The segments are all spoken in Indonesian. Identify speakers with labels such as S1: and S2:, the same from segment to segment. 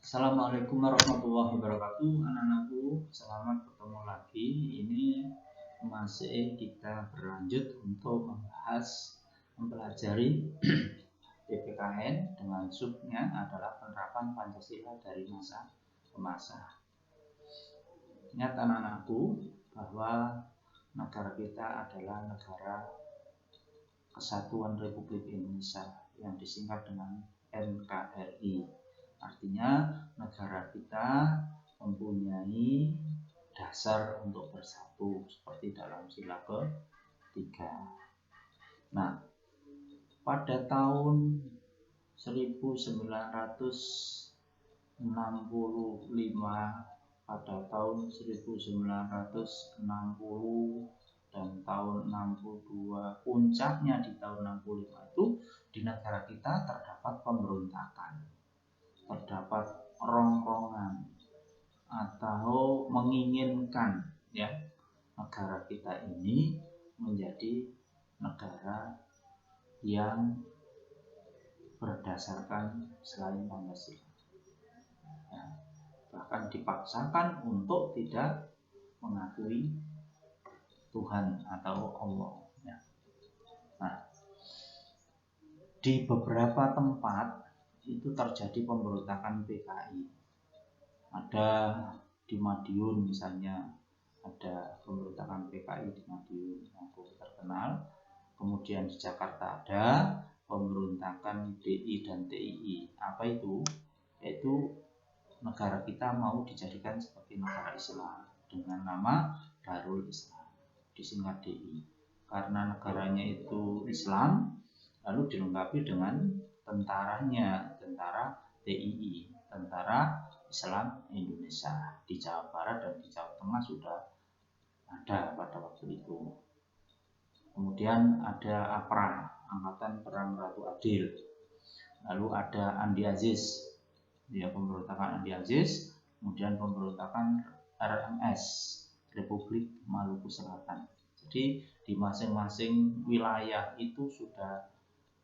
S1: Assalamualaikum warahmatullahi wabarakatuh. Anak-anakku, selamat ketemu lagi. Ini masih kita berlanjut untuk mempelajari PPKN dengan subnya adalah penerapan Pancasila dari masa ke masa. Ingat anak-anakku bahwa negara kita adalah negara Kesatuan Republik Indonesia yang disingkat dengan NKRI. Artinya negara kita mempunyai dasar untuk bersatu seperti dalam sila ketiga. Nah, pada tahun 1965, pada tahun 1960 dan tahun 62, puncaknya di tahun 65 itu di negara kita terdapat pemberontakan, terdapat rongrongan atau menginginkan negara kita ini menjadi negara yang berdasarkan selain Pancasila, bahkan dipaksakan untuk tidak mengakui Tuhan atau Allah. Nah, di beberapa tempat itu terjadi pemberontakan PKI. Ada di Madiun misalnya, ada pemberontakan PKI di Madiun yang terkenal. Kemudian di Jakarta ada pemberontakan DI dan TII. Apa itu? Yaitu negara kita mau dijadikan sebagai negara Islam dengan nama Darul Islam, disingkat DI. Karena negaranya itu Islam, lalu dilengkapi dengan tentaranya, tentara TII, Tentara Islam Indonesia. Di Jawa Barat dan di Jawa Tengah sudah ada pada waktu itu. Kemudian ada APRA, Angkatan Perang Ratu Adil. Lalu ada Andi Aziz, pemberontakan Andi Aziz. Kemudian pemberontakan RMS, Republik Maluku Selatan. Jadi di masing-masing wilayah itu sudah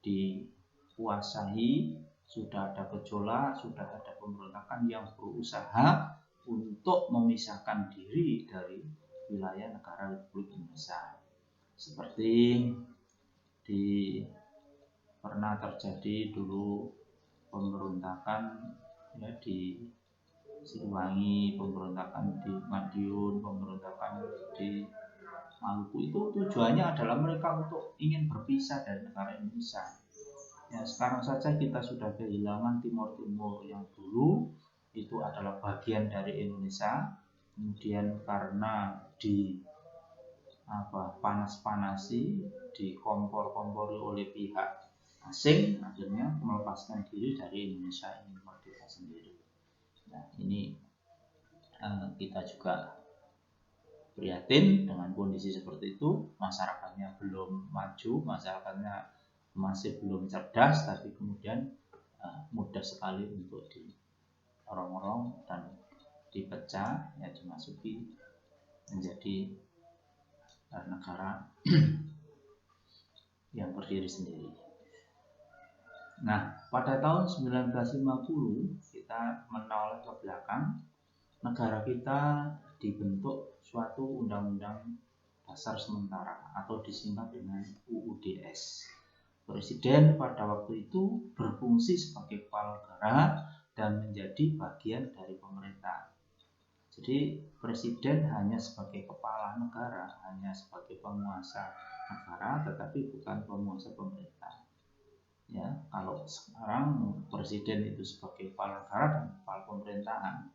S1: dikuasai, sudah ada gejolak, sudah ada pemberontakan yang berusaha untuk memisahkan diri dari wilayah negara Republik Indonesia. Seperti pernah terjadi dulu pemberontakan di Siliwangi, pemberontakan di Madiun, pemberontakan di Maluku. Itu tujuannya adalah mereka untuk ingin berpisah dari negara Indonesia. Sekarang saja kita sudah kehilangan Timur Timur yang dulu itu adalah bagian dari Indonesia. Kemudian karena panas-panasi, dikompor-kompori oleh pihak asing, akhirnya melepaskan diri dari Indonesia ini merdeka sendiri. Nah, ini kita juga prihatin dengan kondisi seperti itu. Masyarakatnya belum maju, masyarakatnya masih belum cerdas, tapi kemudian mudah sekali untuk diorong-orong dan dipecah, dimasuki menjadi negara yang berdiri sendiri. Nah, pada tahun 1950 kita menoleh ke belakang, negara kita dibentuk suatu undang-undang dasar sementara atau disingkat dengan UUDS. Presiden pada waktu itu berfungsi sebagai kepala negara dan menjadi bagian dari pemerintah. Jadi presiden hanya sebagai kepala negara, hanya sebagai penguasa negara, tetapi bukan penguasa pemerintah. Kalau sekarang presiden itu sebagai kepala negara dan kepala pemerintahan.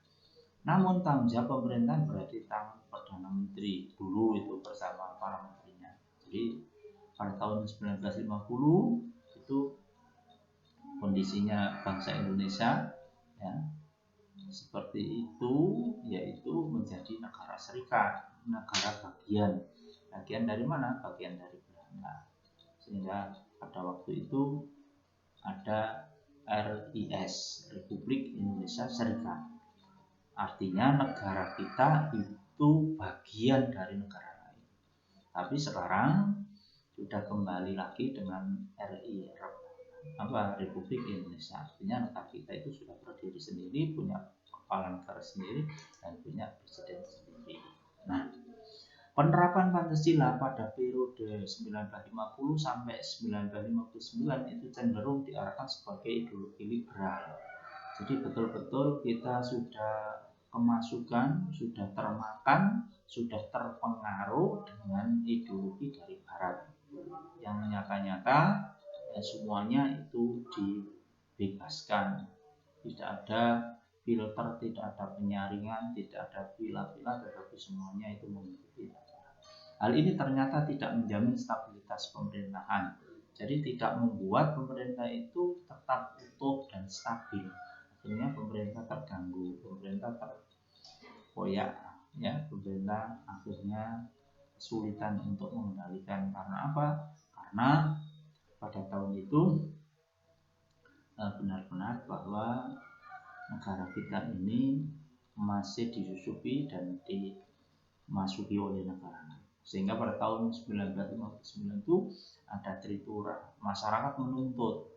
S1: Namun tanggung jawab pemerintahan berada di tangan Perdana Menteri dulu itu bersama para menterinya. Jadi pada tahun 1950 itu kondisinya bangsa Indonesia seperti itu, yaitu menjadi negara serikat, negara bagian dari mana? Bagian dari Belanda. Sehingga pada waktu itu ada RIS, Republik Indonesia Serikat. Artinya negara kita itu bagian dari negara lain. Tapi sekarang sudah kembali lagi dengan RI, Republik Indonesia. Artinya negara kita itu sudah berdiri sendiri, punya kepala negara sendiri, dan punya presiden sendiri. Nah, penerapan Pancasila pada periode 1950 sampai 1959 itu cenderung diarahkan sebagai ideologi liberal. Jadi betul-betul kita sudah kemasukan, sudah termakan, sudah terpengaruh dengan ideologi dari Barat yang nyata-nyata semuanya itu dibebaskan, tidak ada filter, tidak ada penyaringan, tidak ada pilah-pilah, tetapi semuanya itu mengikuti. Hal ini ternyata tidak menjamin stabilitas pemerintahan, jadi tidak membuat pemerintah itu tetap utuh dan stabil. Akhirnya pemerintah terganggu, pemerintah terkoyak, ya, pemerintah akhirnya kesulitan untuk mengendalikan. Karena apa? Karena pada tahun itu benar-benar bahwa negara kita ini masih disusupi dan dimasuki oleh negara. Sehingga pada tahun 1959 itu ada tritura, masyarakat menuntut,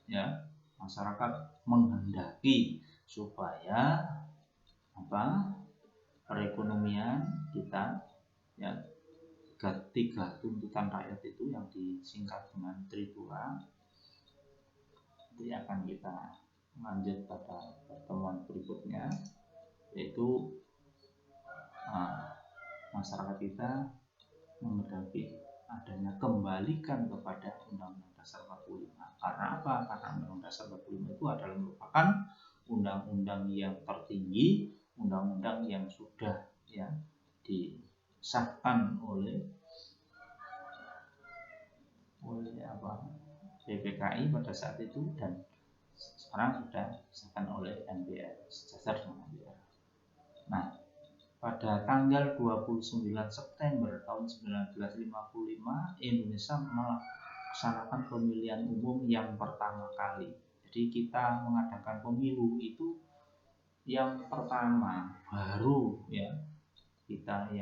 S1: ya, masyarakat menghendaki supaya perekonomian kita, ya, tiga tuntutan rakyat itu yang disingkat dengan tritura, itu akan kita lanjut pada pertemuan berikutnya, yaitu masyarakat kita menghendaki adanya kembalikan kepada Undang-Undang Dasar 45. Karena apa? Karena Undang-Undang Dasar 45 itu adalah merupakan undang-undang yang tertinggi, undang-undang yang sudah, ya, disahkan oleh PPKI pada saat itu, dan sekarang sudah disahkan oleh MPR, sejajar dengan MPR. Nah, pada tanggal 29 September tahun 1955 Indonesia melaksanakan pemilihan umum yang pertama kali. Jadi kita mengadakan pemilu itu yang pertama, baru, ya, kita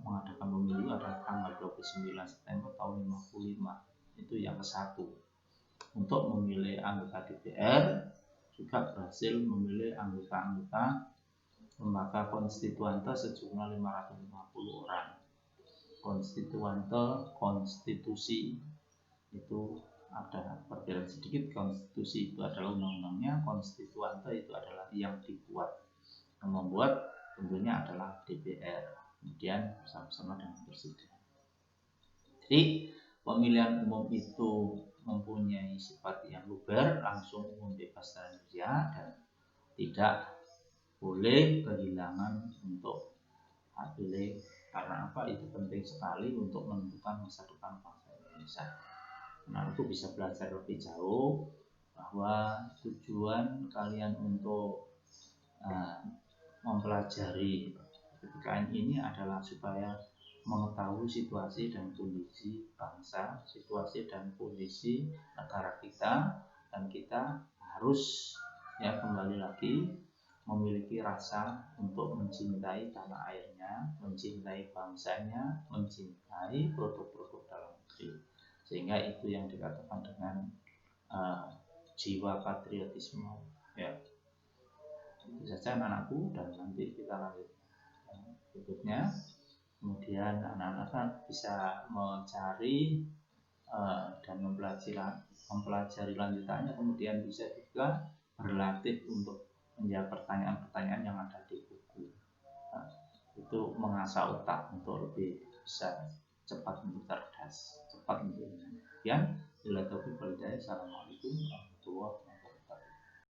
S1: mengadakan pemilu adalah tanggal 29 September tahun 55. Itu yang ke-1. Untuk memilih anggota DPR, juga berhasil memilih anggota-anggota lembaga konstituante sejumlah 550 orang. Konstitusi itu ada perbedaan sedikit. Konstitusi itu adalah undang-undangnya, konstituante itu adalah yang dibuat. Yang membuat tentunya adalah DPR, kemudian bersama-sama dengan presiden. Jadi pemilihan umum itu mempunyai sifat yang luber, langsung, umum, bebas, rahasia, dan tidak boleh kehilangan untuk hak pilih. Karena apa? Itu penting sekali untuk menentukan masa depan bangsa Indonesia. Nah, itu bisa belajar lebih jauh bahwa tujuan kalian untuk mempelajari PPKN ini adalah supaya mengetahui situasi dan kondisi bangsa, situasi dan kondisi negara kita, dan kita harus, ya, kembali lagi memiliki rasa untuk mencintai tanah airnya, mencintai bangsanya, mencintai produk-produk dalam negeri. Sehingga itu yang dikatakan dengan jiwa patriotisme, ya. Itu saja anak-anakku, dan nanti kita lanjut berikutnya. Kemudian anak-anak bisa mencari dan mempelajari lanjutannya, kemudian bisa juga berlatih untuk menjawab pertanyaan-pertanyaan yang ada di buku. Nah, itu mengasah otak untuk lebih bisa cepat untuk cerdas, cepat untuk. Kemudian, bila taufiq wal hidayah. Assalamualaikum warahmatullahi wabarakatuh.